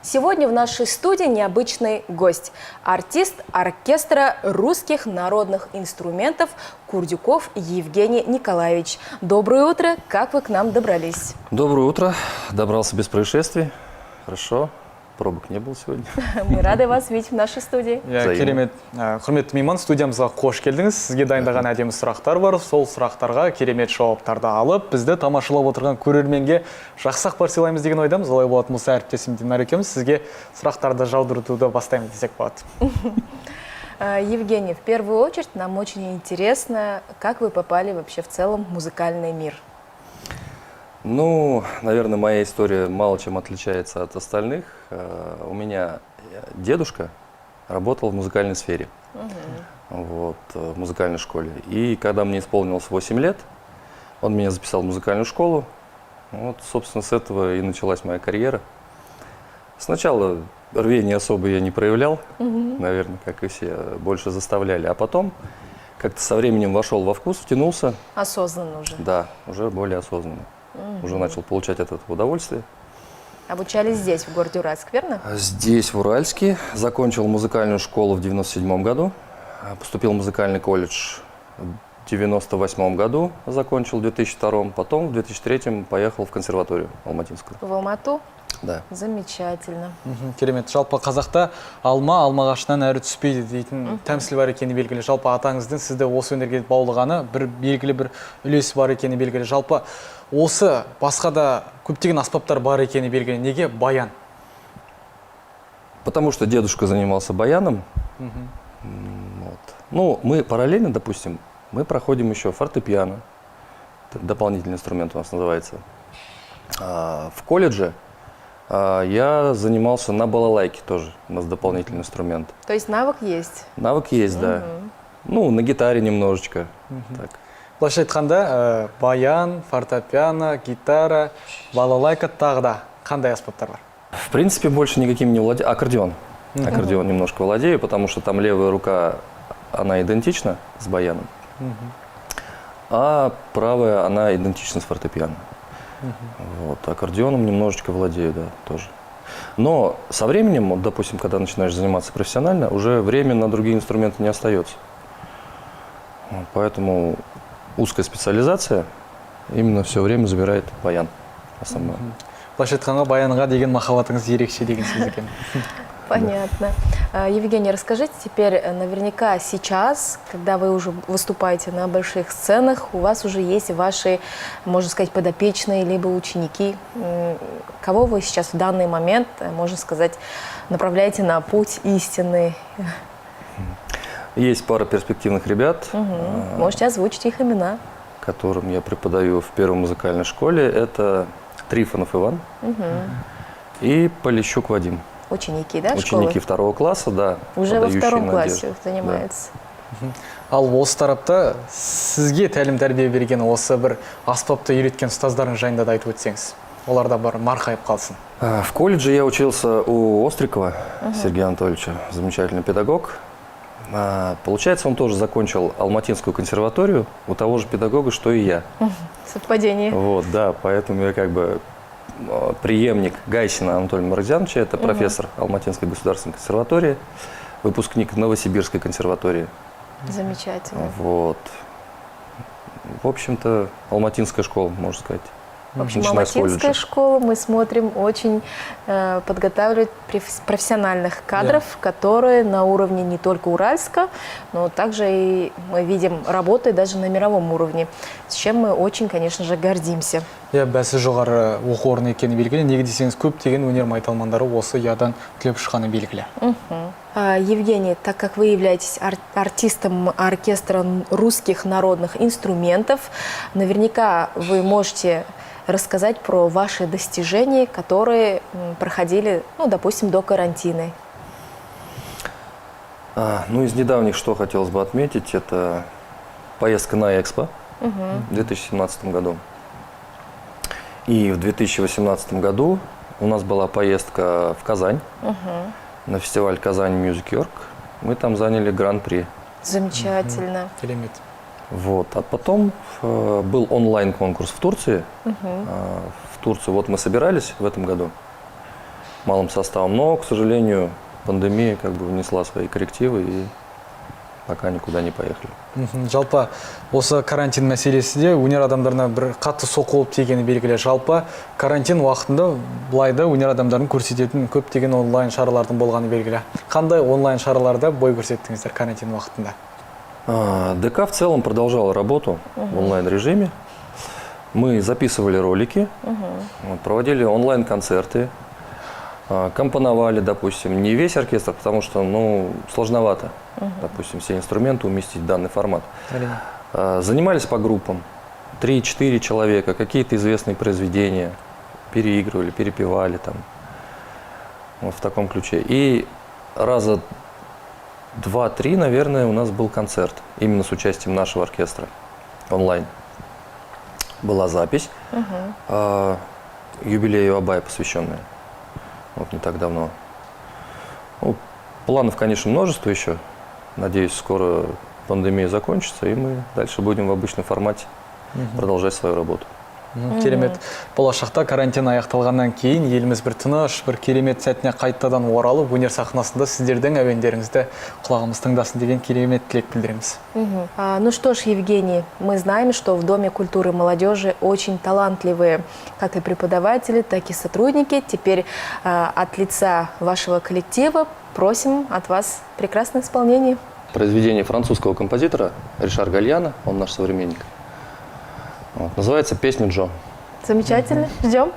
Сегодня в нашей студии необычный гость – артист оркестра русских народных инструментов Курдюков Евгений Николаевич. Доброе утро, как вы к нам добрались? Доброе утро, добрался без происшествий, хорошо. Пробок не было сегодня. Мы рады вас видеть в нашей студии. Керемет, құрметті мейман, студиямызға қош келдіңіз. Сізге дайындаған әдемі сұрақтар бар. Сол сұрақтарға керемет жауаптарды алып, бізді тамашалап отырған көрерменге жақсы ақпар сыйлаймыз деген ойдамыз. Олай болатын болса, әріптесім Динар екеуміз сізге сұрақтарды жаудыруды бастаймыз десек болады. Евгений, в первую очередь нам очень интересно, как вы попали вообще в целом в музыкальный мир. Ну, наверное, моя история мало чем отличается от остальных. У меня дедушка работал в музыкальной сфере, в музыкальной школе. И когда мне исполнилось 8 лет, он меня записал в музыкальную школу. Вот, собственно, с этого и началась моя карьера. Сначала рвения особо я не проявлял, наверное, как и все, больше заставляли. А потом как-то со временем вошел во вкус, втянулся. Осознанно уже? Да, уже более осознанно. Уже начал получать от этого удовольствие. Обучались здесь, в городе Уральск, верно? Здесь, в Уральске. Закончил музыкальную школу в 97 году. Поступил в музыкальный колледж в 98 году. Закончил в 2002. Потом в 2003 поехал в консерваторию алматинскую. В Алмату? Да. Замечательно. Керемет. Жалпы қазақта алма ағашынан әрі түспейді дейтін тәмсіл бар екені белгілі. Жалпы атаңыздың сізді осы өнерге баулығаны белгілі бір үлесі бар екені белгілі. Жалпы осы басқа да көптеген аспаптар бар екені белгілі. Неге баян? Потому что дедушка занимался баяном. Вот. Ну, мы параллельно, допустим, мы проходим еще фортепиано. Это дополнительный инструмент у нас называется. В колледже я занимался на балалайке тоже, у нас дополнительный инструмент. То есть навык есть? Навык есть, да. Ну, на гитаре немножечко. Так. Былайша айтқанда, баян, фортепиано, гитара, балалайка тағы да қандай аспаптар бар? В принципе, больше никаким не владею. Аккордеон. Аккордеон немножко владею, потому что там левая рука, она идентична с баяном, а правая, она идентична с фортепиано. Вот. Аккордеоном немножечко владею, да, тоже. Но со временем, вот, допустим, когда начинаешь заниматься профессионально, уже время на другие инструменты не остается. Вот, поэтому узкая специализация именно все время забирает баян основной. Былайша айтқанда баянға деген махаббатыңыз ерекше деген сөз екен. Понятно. Евгений, расскажите теперь, наверняка сейчас, когда вы уже выступаете на больших сценах, у вас уже есть ваши, можно сказать, подопечные, либо ученики. Кого вы сейчас в данный момент, можно сказать, направляете на путь истинный? Есть пара перспективных ребят. Можете озвучить их имена. Которым я преподаю в первой музыкальной школе. Это Трифонов Иван и Полищук Вадим. Ученики, да, Ученики школы? 2 класса, да. Уже во 2 классе надежды. занимаются. Ал осы тарапта сізге тәлім тәрбие берген осы бір аспапты үйреткен ұстаздарың жайында да айтып өтсеңіз. Олар да бар марқайып қалсын. В колледже я учился у Острикова Сергея Анатольевича, замечательный педагог. Получается, он тоже закончил Алматинскую консерваторию у того же педагога, что и я. Совпадение. Вот, да, поэтому я как бы преемник Гайсина Анатолия Маркзяновича, это профессор Алматинской государственной консерватории, выпускник Новосибирской консерватории. Замечательно. Вот. В общем-то, алматинская школа, можно сказать. В общем, Начиная с алматинская колледжа. школа, мы смотрим, очень подготавливает профессиональных кадров, которые на уровне не только Уральска, но также и мы видим работы даже на мировом уровне, с чем мы очень, конечно же, гордимся. Бәсі жоғары оқу орны екені белгілі. Неге десеңіз, көптеген өнер майталмандары осы ядан түлеп шыққаны белгілі. Евгений, так как вы являетесь артистом оркестра русских народных инструментов, наверняка вы можете рассказать про ваши достижения, которые проходили, ну, допустим, до карантина. Ну, из недавних, что хотелось бы отметить, это поездка на Экспо в 2017 году. И в 2018 году у нас была поездка в Казань, на фестиваль Казань Music York. Мы там заняли гран-при. Замечательно. Керемет. Вот. А потом был онлайн-конкурс в Турции. В Турцию вот мы собирались в этом году. малым составом. Но, к сожалению, пандемия как бы внесла свои коррективы и пока никуда не поехали. Жалпы осы карантин мәселесі де өнер адамдарына бір қатты соққы болып тигені белгілі. Жалпы карантин уақытында былайда өнер адамдарын көрсететін көптеген онлайн шаралардың болғаны белгілі. Қандай онлайн шараларда бой көрсеттіңіздер карантин уақытында? ДК в целом продолжал работу в онлайн-режиме. Мы записывали ролики, проводили онлайн-концерты, компоновали, допустим, не весь оркестр, потому что, ну, сложновато, допустим, все инструменты уместить в данный формат. Занимались по группам, 3-4 человека, какие-то известные произведения переигрывали, перепевали там, вот в таком ключе. И раза 2-3, наверное, у нас был концерт, именно с участием нашего оркестра, онлайн. Была запись юбилею Абая посвященная, вот не так давно. Ну, планов, конечно, множество еще. Надеюсь, скоро пандемия закончится, и мы дальше будем в обычном формате продолжать свою работу. Керемет. Болашақта карантин аяқталғаннан кейін еліміз бір тыныш, бір керемет сәтіне қайтадан оралып, өнер сахнасында сіздердің әуендеріңізді құлағымыз тыңдасын деген керемет тілек білдіреміз. Ну что ж, Евгений, мы знаем, что в Доме культуры и молодежи очень талантливые как и преподаватели, так и сотрудники. Теперь от лица вашего коллектива просим от вас прекрасное исполнение. Произведение французского композитора Ришар Гальяна, он наш современник. Вот, называется «Песня Джо». Замечательно. Ждем.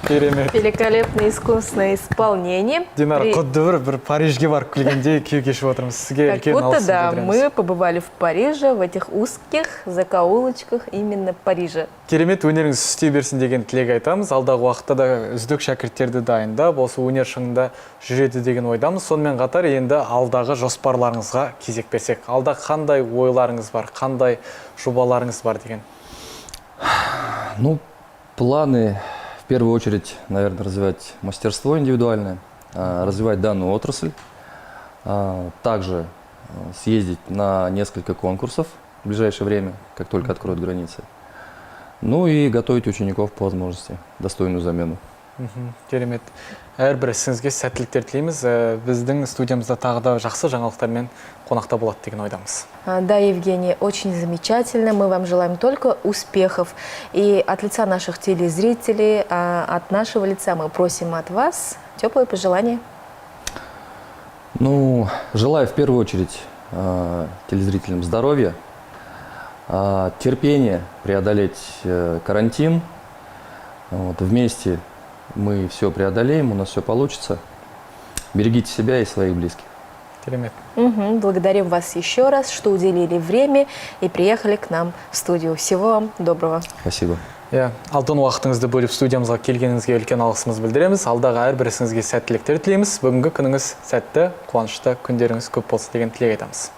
Керемет. Великолепное искусное исполнение. Динара, құдды бір Парижге барып келгенде күй кешіп отырмыз. Сізге Как үлкен будто, алғысымызды да, білдіреміз. мы побывали в Париже, в этих узких закоулочках именно Парижа. Керемет өнеріңіз істей берсін деген тілек айтамыз. Алдағы уақытта да үздік шәкірттерді дайындап, осы өнер шыңында жүреді деген ойдамыз. Сонымен қатар енді алдағы жоспарларыңызға кезек берсек. Алда қандай ойларыңыз бар, қандай жобаларыңыз бар деген? Ну, планы в первую очередь, наверное, развивать мастерство индивидуальное, развивать данную отрасль, также съездить на несколько конкурсов в ближайшее время, как только откроют границы. Ну и готовить учеников по возможности, достойную замену. Керемет. Әрбір ісіңізге сәттіліктер тілейміз. Біздің студиямызда тағы да жақсы жаңалықтармен қонақта болады деген ойдамыз. Да, Евгений, очень замечательно. Мы вам желаем только успехов. И от лица наших телезрителей, от нашего лица мы просим от вас теплые пожелания. Ну, желаю в первую очередь телезрителям здоровья, терпения преодолеть карантин, вот, вместе Мы все преодолеем, у нас все получится. Берегите себя и своих близких. Керемет. Благодарим вас еще раз, что уделили время и приехали к нам в студию. Всего вам доброго. Спасибо. Алтын уақытыңызды бөліп студиямызға келгеніңізге үлкен алғысымыз білдіреміз. Алдағы әрбір ісіңізге сәттіліктер тілейміз. Бүгінгі күніңіз сәтті, қуанышты күндеріңіз көп болсын деген тілек айтамыз.